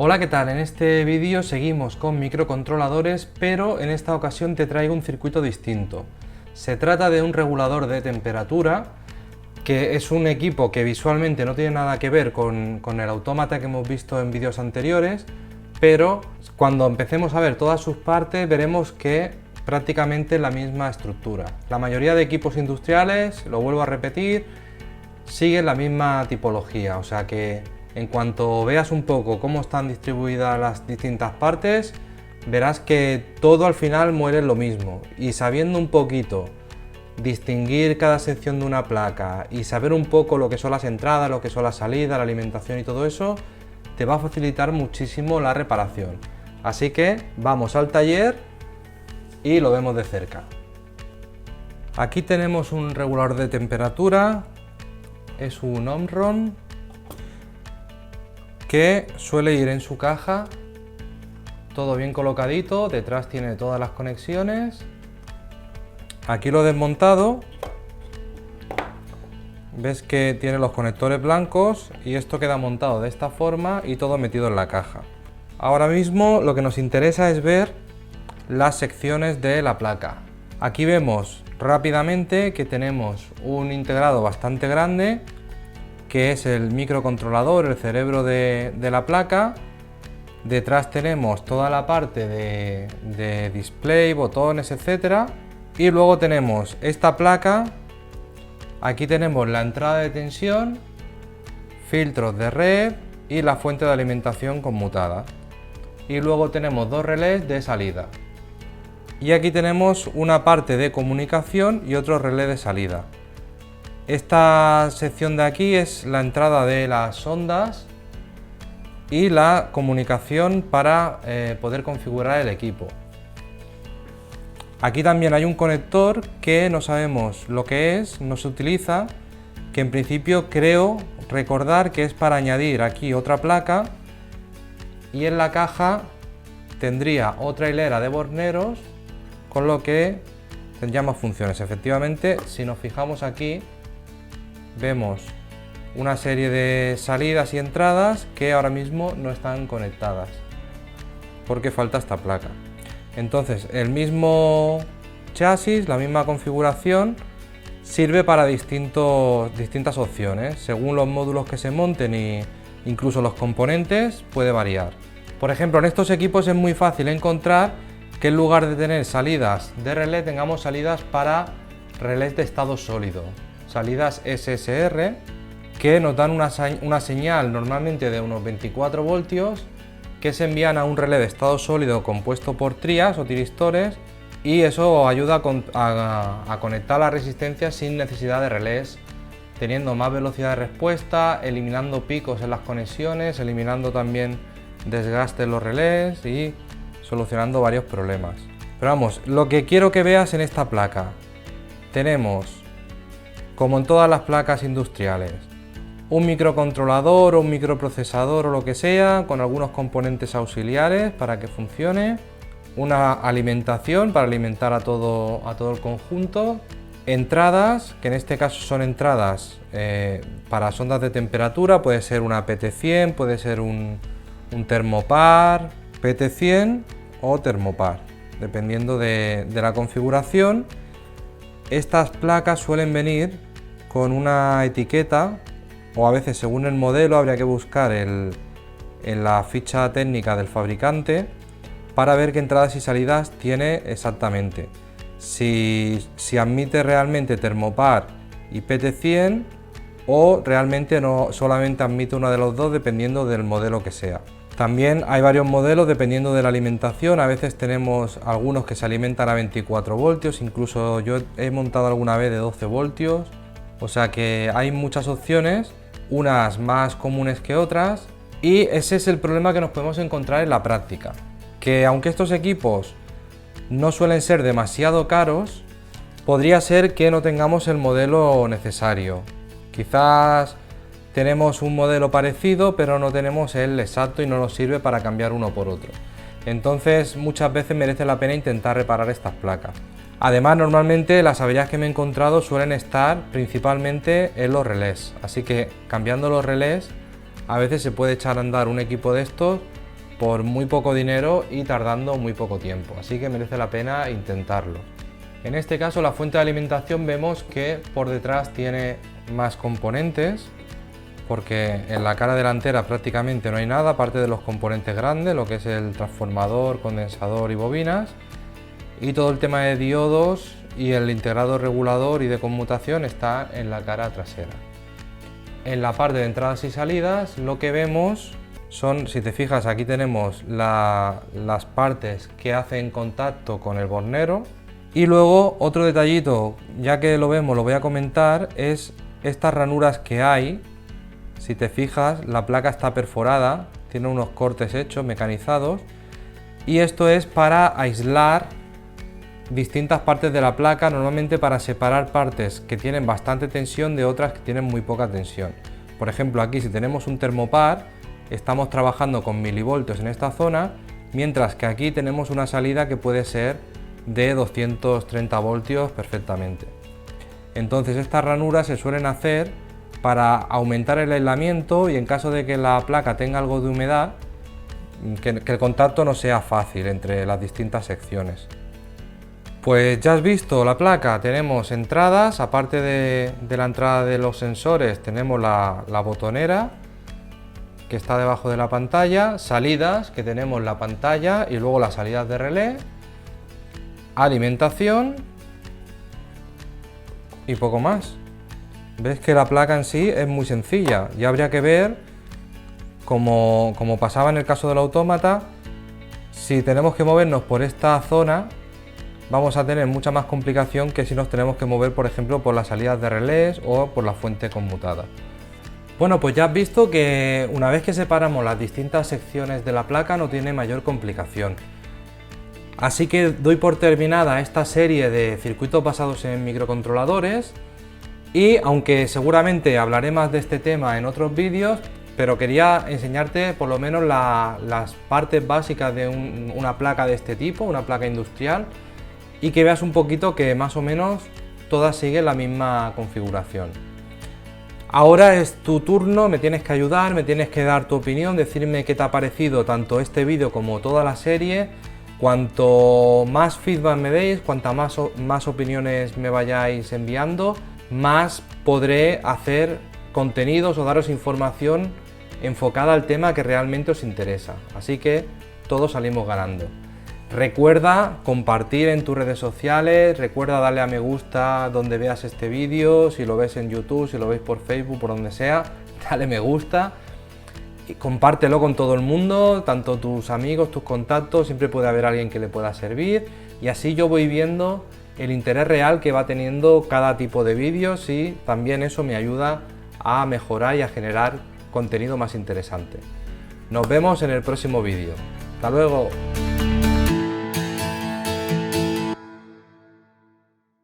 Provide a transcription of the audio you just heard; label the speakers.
Speaker 1: Hola, ¿qué tal? En este vídeo seguimos con microcontroladores, pero en esta ocasión te traigo un circuito distinto. Se trata de un regulador de temperatura, que es un equipo que visualmente no tiene nada que ver con el autómata que hemos visto en vídeos anteriores, pero cuando empecemos a ver todas sus partes veremos que prácticamente la misma estructura. La mayoría de equipos industriales, lo vuelvo a repetir, siguen la misma tipología, o sea que en cuanto veas un poco cómo están distribuidas las distintas partes, verás que todo al final muere en lo mismo, y sabiendo un poquito distinguir cada sección de una placa y saber un poco lo que son las entradas, lo que son las salidas, la alimentación y todo eso, te va a facilitar muchísimo la reparación. Así que vamos al taller y lo vemos de cerca. Aquí tenemos un regulador de temperatura, es un Omron que suele ir en su caja, todo bien colocadito, detrás tiene todas las conexiones. Aquí lo he desmontado, ves que tiene los conectores blancos y esto queda montado de esta forma y todo metido en la caja. Ahora mismo lo que nos interesa es ver las secciones de la placa. Aquí vemos rápidamente que tenemos un integrado bastante grande, que es el microcontrolador, el cerebro de la placa. Detrás tenemos toda la parte de display, botones, etcétera. Y luego tenemos esta placa. Aquí tenemos la entrada de tensión, filtros de red y la fuente de alimentación conmutada. Y luego tenemos dos relés de salida. Y aquí tenemos una parte de comunicación y otro relé de salida. Esta sección de aquí es la entrada de las ondas y la comunicación para poder configurar el equipo. Aquí también hay un conector que no sabemos lo que es, no se utiliza, que en principio creo recordar que es para añadir aquí otra placa, y en la caja tendría otra hilera de borneros, con lo que tendría más funciones. Efectivamente, si nos fijamos aquí, vemos una serie de salidas y entradas que ahora mismo no están conectadas porque falta esta placa. Entonces el mismo chasis, la misma configuración, sirve para distintas opciones. Según los módulos que se monten e incluso los componentes, puede variar. Por ejemplo, en estos equipos es muy fácil encontrar que en lugar de tener salidas de relé tengamos salidas para relés de estado sólido, salidas SSR, que nos dan una señal normalmente de unos 24 voltios que se envían a un relé de estado sólido compuesto por trías o tiristores, y eso ayuda a conectar la resistencia sin necesidad de relés, teniendo más velocidad de respuesta, eliminando picos en las conexiones, eliminando también desgaste en los relés y solucionando varios problemas. Pero vamos, lo que quiero que veas en esta placa, tenemos, como en todas las placas industriales, un microcontrolador o un microprocesador o lo que sea, con algunos componentes auxiliares para que funcione, una alimentación para alimentar a todo el conjunto, entradas, que en este caso son entradas para sondas de temperatura, puede ser una PT100, puede ser un termopar, PT100 o termopar, dependiendo de la configuración. Estas placas suelen venir con una etiqueta, o a veces según el modelo habría que buscar en la ficha técnica del fabricante para ver qué entradas y salidas tiene exactamente. Si admite realmente termopar y PT100, o realmente no, solamente admite una de los dos dependiendo del modelo que sea. También hay varios modelos dependiendo de la alimentación. A veces tenemos algunos que se alimentan a 24 voltios, incluso yo he montado alguna vez de 12 voltios. O sea que hay muchas opciones, unas más comunes que otras, y ese es el problema que nos podemos encontrar en la práctica. Que aunque estos equipos no suelen ser demasiado caros, podría ser que no tengamos el modelo necesario. Quizás tenemos un modelo parecido, pero no tenemos el exacto y no nos sirve para cambiar uno por otro. Entonces muchas veces merece la pena intentar reparar estas placas. Además, normalmente las averías que me he encontrado suelen estar principalmente en los relés, así que cambiando los relés a veces se puede echar a andar un equipo de estos por muy poco dinero y tardando muy poco tiempo, así que merece la pena intentarlo. En este caso la fuente de alimentación vemos que por detrás tiene más componentes, porque en la cara delantera prácticamente no hay nada aparte de los componentes grandes, lo que es el transformador, condensador y bobinas, y todo el tema de diodos y el integrado regulador y de conmutación está en la cara trasera. En la parte de entradas y salidas lo que vemos son, si te fijas, aquí tenemos las partes que hacen contacto con el bornero. Y luego otro detallito, ya que lo vemos, lo voy a comentar, es estas ranuras que hay. Si te fijas, la placa está perforada, tiene unos cortes hechos, mecanizados, y esto es para aislar distintas partes de la placa, normalmente para separar partes que tienen bastante tensión de otras que tienen muy poca tensión. Por ejemplo, aquí si tenemos un termopar, estamos trabajando con milivoltios en esta zona, mientras que aquí tenemos una salida que puede ser de 230 voltios perfectamente. Entonces estas ranuras se suelen hacer para aumentar el aislamiento y en caso de que la placa tenga algo de humedad, que el contacto no sea fácil entre las distintas secciones. Pues ya has visto la placa, tenemos entradas, aparte de la entrada de los sensores tenemos la botonera que está debajo de la pantalla, salidas que tenemos la pantalla y luego las salidas de relé, alimentación y poco más. Ves que la placa en sí es muy sencilla, ya habría que ver, como pasaba en el caso del autómata, si tenemos que movernos por esta zona vamos a tener mucha más complicación que si nos tenemos que mover, por ejemplo, por las salidas de relés o por la fuente conmutada. Bueno, pues ya has visto que una vez que separamos las distintas secciones de la placa no tiene mayor complicación. Así que doy por terminada esta serie de circuitos basados en microcontroladores y aunque seguramente hablaré más de este tema en otros vídeos, pero quería enseñarte por lo menos las partes básicas de una placa de este tipo, una placa industrial, y que veas un poquito que más o menos todas siguen la misma configuración. Ahora es tu turno, me tienes que ayudar, me tienes que dar tu opinión, decirme qué te ha parecido tanto este vídeo como toda la serie. Cuanto más feedback me deis, cuantas más opiniones me vayáis enviando, más podré hacer contenidos o daros información enfocada al tema que realmente os interesa. Así que todos salimos ganando. Recuerda compartir en tus redes sociales, recuerda darle a me gusta donde veas este vídeo, si lo ves en YouTube, si lo veis por Facebook, por donde sea, dale me gusta y compártelo con todo el mundo, tanto tus amigos, tus contactos, siempre puede haber alguien que le pueda servir y así yo voy viendo el interés real que va teniendo cada tipo de vídeos y también eso me ayuda a mejorar y a generar contenido más interesante. Nos vemos en el próximo vídeo. ¡Hasta luego!